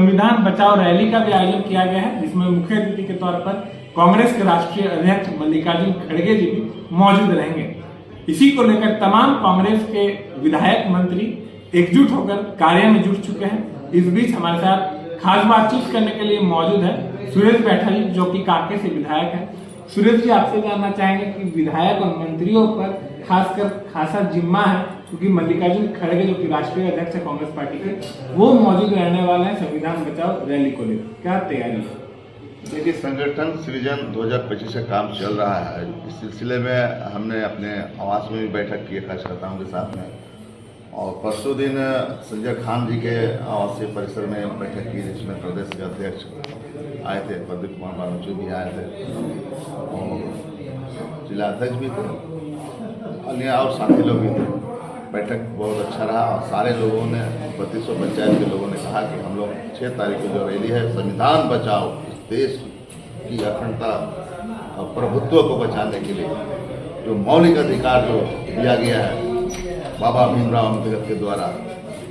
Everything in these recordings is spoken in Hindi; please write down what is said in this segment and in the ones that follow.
संविधान बचाओ रैली का भी आयोजन किया गया है, जिसमें मुख्य अतिथि के तौर पर कांग्रेस के राष्ट्रीय अध्यक्ष मल्लिकार्जुन खड़गे जी भी मौजूद रहेंगे। इसी को लेकर तमाम कांग्रेस के विधायक मंत्री एकजुट होकर कार्य में जुट चुके हैं। इस बीच हमारे साथ खास बातचीत करने के लिए मौजूद है सुरेश बैठा जी, जो कि कांके से विधायक है। सुरेश जी, आपसे जानना चाहेंगे कि विधायक और मंत्रियों पर खासकर खासा जिम्मा है, क्योंकि मल्लिकार्जुन खड़गे जो कि राष्ट्रीय अध्यक्ष है कांग्रेस पार्टी के, वो मौजूद रहने वाले हैं संविधान बचाओ रैली को लेकर। क्या तैयारी है? देखिए, संगठन सृजन 2025 का काम चल रहा है। इस सिलसिले में हमने अपने आवास में भी बैठक की है कार्यकर्ताओं के साथ में, और परसों दिन संजय खान जी के आवासीय परिसर में बैठक की, जिसमें प्रदेश के अध्यक्ष आए थे, प्रदीप कुमार बालूचू भी आए थे, और जिला अध्यक्ष भी थे, अन्य और साथी लोग भी थे। बैठक बहुत अच्छा रहा और सारे लोगों ने, 3200 पंचायत के लोगों ने कहा कि हम लोग 6 तारीख को जो रैली है, संविधान बचाओ, देश की अखंडता और प्रभुत्व को बचाने के लिए जो मौलिक अधिकार जो दिया गया है बाबा भीमराव अम्बेडकर के द्वारा,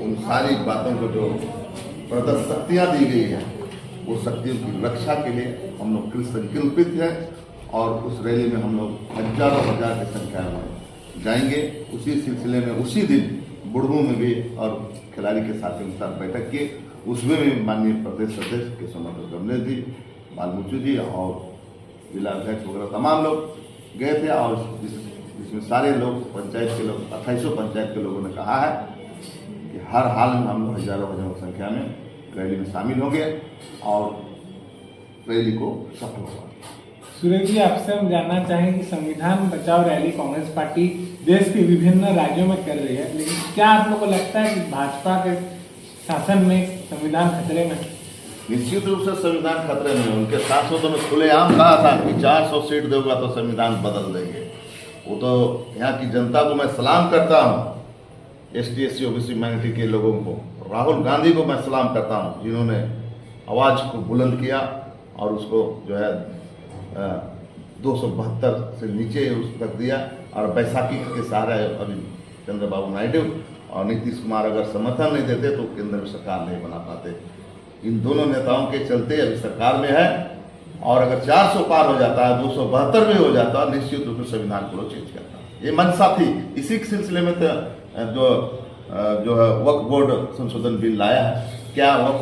उन सारी बातों को जो प्रदत्त शक्तियाँ दी गई हैं, वो शक्तियों की रक्षा के लिए हम लोग कृत संकल्पित हैं। और उस रैली में हम लोग हजारों हजार की संख्या में जाएंगे। उसी सिलसिले में उसी दिन बुढ़ू में भी और खिलाड़ी के साथियों के साथ बैठक की, उसमें भी माननीय प्रदेश अध्यक्ष केशव कमलेश जी, बालूचू जी और जिला अध्यक्ष वगैरह तमाम लोग गए थे, और जिसमें सारे लोग पंचायत के लोग 2800 पंचायत के लोगों ने कहा है कि हर हाल में हम लोग हजारों संख्या में रैली में शामिल होंगे और रैली को सफल होगा। सुरेश जी, आपसे हम जानना चाहेंगे कि संविधान बचाओ रैली कांग्रेस पार्टी देश के विभिन्न राज्यों में कर रही है, लेकिन क्या आप लोगों को लगता है कि भाजपा के शासन में संविधान खतरे में? निश्चित रूप से संविधान खतरे में। उनके सांसदों ने खुलेआम कहा था कि 400 सीट दोगा तो संविधान बदल देंगे। वो तो यहाँ की जनता को मैं सलाम करता हूँ, ST SC OBC माइनॉरिटी के लोगों को, राहुल गांधी को मैं सलाम करता हूँ, जिन्होंने आवाज़ को बुलंद किया और उसको जो है 272 से नीचे उस तक दिया। और बैसाखी के सहारे अभी चंद्रबाबू नायडू और नीतीश कुमार अगर समर्थन नहीं देते तो केंद्र में सरकार नहीं बना पाते। इन दोनों नेताओं के चलते अभी सरकार में है, और अगर 400 पार हो जाता है, 272 भी हो जाता है, निश्चित रूप से संविधान को चेंज करता है। ये मंशा थी। इसी के सिलसिले में तो जो है वक्फ बोर्ड संशोधन बिल लाया है। क्या वक्फ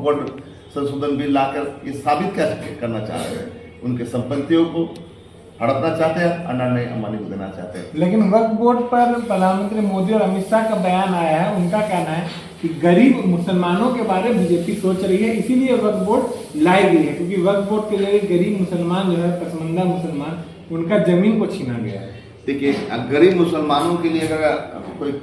बोर्ड संशोधन बिल लाकर ये साबित क्या करना चाह रहे हैं? उनके संपत्तियों को हड़पना चाहते हैं, अडानी अंबानी को देना चाहते हैं। लेकिन वक्फ बोर्ड पर प्रधानमंत्री मोदी और अमित शाह का बयान आया है, उनका कहना है कि गरीब मुसलमानों के बारे में बीजेपी सोच रही है, इसीलिए वक्फ बोर्ड लाई गई है, क्योंकि वक्फ बोर्ड के लिए गरीब मुसलमान जो है, पसमंदा मुसलमान, उनका जमीन को छीना गया है। देखिए, गरीब मुसलमानों के लिए अगर कोई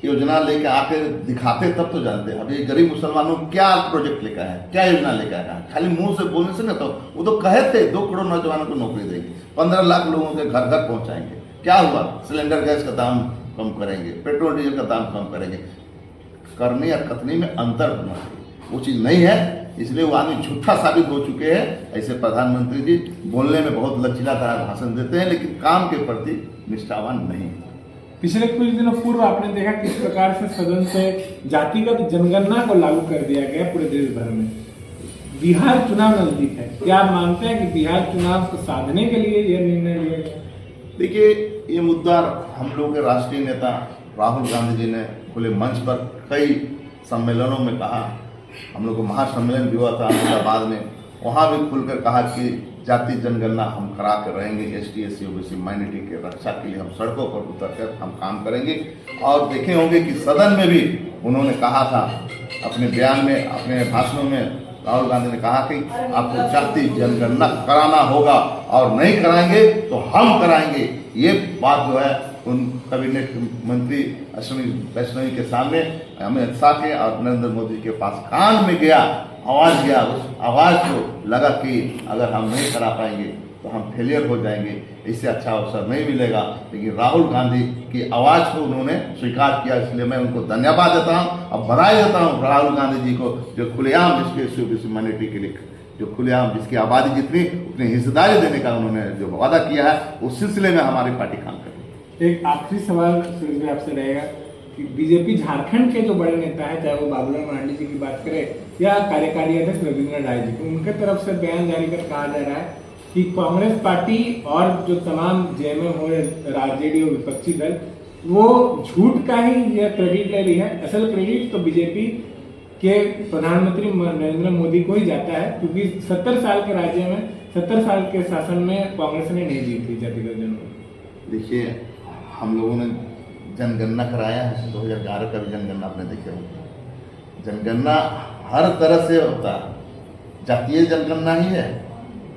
योजना लेकर आके दिखाते तब तो जानते हैं। अभी गरीब मुसलमानों क्या प्रोजेक्ट लेकर है, क्या योजना लेकर आया? खाली मुंह से बोलने से ना, तो वो तो कहे थे 2 करोड़ नौजवानों को नौकरी देंगे, 15 लाख लोगों के घर घर पहुंचाएंगे। क्या हुआ? सिलेंडर गैस का दाम कम करेंगे, पेट्रोल डीजल का दाम कम करेंगे। करने या कथनी में अंतर होना चाहिए, वो चीज़ नहीं है, इसलिए वो आदमी झूठा साबित हो चुके हैं। ऐसे प्रधानमंत्री जी बोलने में बहुत लचीला तरह भाषण देते हैं, लेकिन काम के प्रति निष्ठावान नहीं है। पिछले कुछ दिनों पूर्व आपने देखा किस प्रकार से सदन से जातिगत जनगणना को लागू कर दिया गया पूरे देश भर में। बिहार चुनाव नजदीक है, क्या आप मानते हैं कि बिहार चुनाव को साधने के लिए यह निर्णय लिया गया? देखिए, ये मुद्दा हम लोग के राष्ट्रीय नेता राहुल गांधी जी ने खुले मंच पर कई सम्मेलनों में कहा। हम लोग को महासम्मेलन भी हुआ था अहमदाबाद में, वहाँ भी खुलकर कहा कि जाति जनगणना हम करा कर रहेंगे। ST SC OBC माइनॉरिटी के रक्षा के लिए हम सड़कों पर उतरकर हम काम करेंगे। और देखे होंगे कि सदन में भी उन्होंने कहा था अपने बयान में, अपने भाषणों में राहुल गांधी ने कहा कि आपको जाति जनगणना कराना होगा, और नहीं कराएंगे तो हम कराएंगे। ये बात जो है उन कैबिनेट मंत्री अश्विनी वैष्णवी के सामने अमित शाह के और नरेंद्र मोदी के पास कान में गया, आवाज़ गया। उस आवाज़ को लगा कि अगर हम नहीं करा पाएंगे तो हम फेलियर हो जाएंगे, इससे अच्छा अवसर नहीं मिलेगा। लेकिन राहुल गांधी की आवाज़ को उन्होंने स्वीकार किया, इसलिए मैं उनको धन्यवाद देता हूँ और बधाई देता हूँ राहुल गांधी जी को, जो खुलेआम जिसके SC माइनॉरिटी के लिए जो खुलेआम जिसकी आबादी जितनी उतनी हिस्सेदारी देने का उन्होंने जो वादा किया है, उस सिलसिले में हमारी पार्टी काम करेगी। एक आखिरी सवाल सुरेश भाई आपसे रहेगा बीजेपी झारखंड के जो बड़े नेता हैं, चाहे वो बाबूलाल मरांडी जी की बात करें या कार्यकारी अध्यक्ष रविंद्र राय जी की, उनके तरफ से बयान जारी कर कहा जा रहा है कि कांग्रेस पार्टी और जो तमाम जेएमएम हो, आरजेडी और विपक्षी दल, वो झूठ का ही यह क्रेडिट ले रही है। असल क्रेडिट तो बीजेपी के प्रधानमंत्री नरेंद्र मोदी को ही जाता है, क्योंकि 70 साल के राज्य में, 70 साल के शासन में कांग्रेस ने नहीं जीती जातिगत जनगणना। देखिए, हम लोगों ने जनगणना कराया है, 2011 का भी जनगणना आपने देखा होगा। जनगणना हर तरह से होता है, जातीय जनगणना ही है,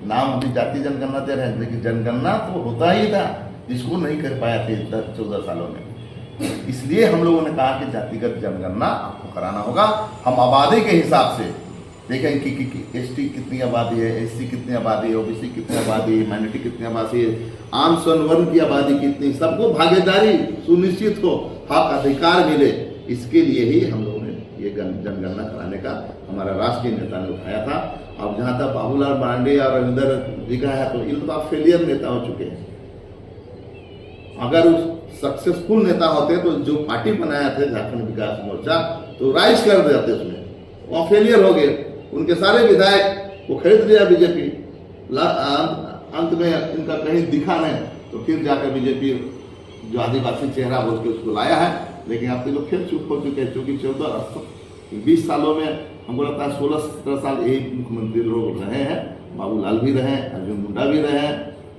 नाम अभी जातीय जनगणना दे रहे हैं, लेकिन जनगणना तो होता ही था, जिसको नहीं कर पाया थे 14 सालों में। इसलिए हम लोगों ने कहा कि जातिगत जनगणना आपको कराना होगा। हम आबादी के हिसाब से देखें कि एसटी कितनी आबादी है, एससी कितनी आबादी है, ओबीसी कितनी आबादी है, माइनॉरिटी कितनी आबादी है, आम स्वर्ण की आबादी कितनी, सबको भागीदारी सुनिश्चित हो, हक अधिकार मिले, इसके लिए ही हम लोगों ने ये जनगणना कराने का हमारा राष्ट्रीय नेता ने उठाया था। अब जहाँ तक बाबूलाल मरांडी और रविंद्र जी का है, तो इन तो आप फेलियर नेता हो चुके हैं। अगर उस सक्सेसफुल नेता होते तो जो पार्टी बनाया थे झारखंड विकास मोर्चा, तो राइज कर देते उसमें, वो फेलियर हो गए। उनके सारे विधायक को खरीद लिया बीजेपी, अंत में इनका कहीं दिखा नहीं, तो फिर जाकर बीजेपी जो आदिवासी चेहरा बोल के उसको लाया है। लेकिन अब तो लोग फिर चुप हो चुके हैं, क्योंकि 20 सालों में हमको लगता है 16-17 साल यही मुख्यमंत्री लोग रहे हैं। बाबूलाल भी रहे, अर्जुन मुंडा भी रहे,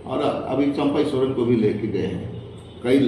और अभी चंपई सोरेन को भी लेके गए हैं कई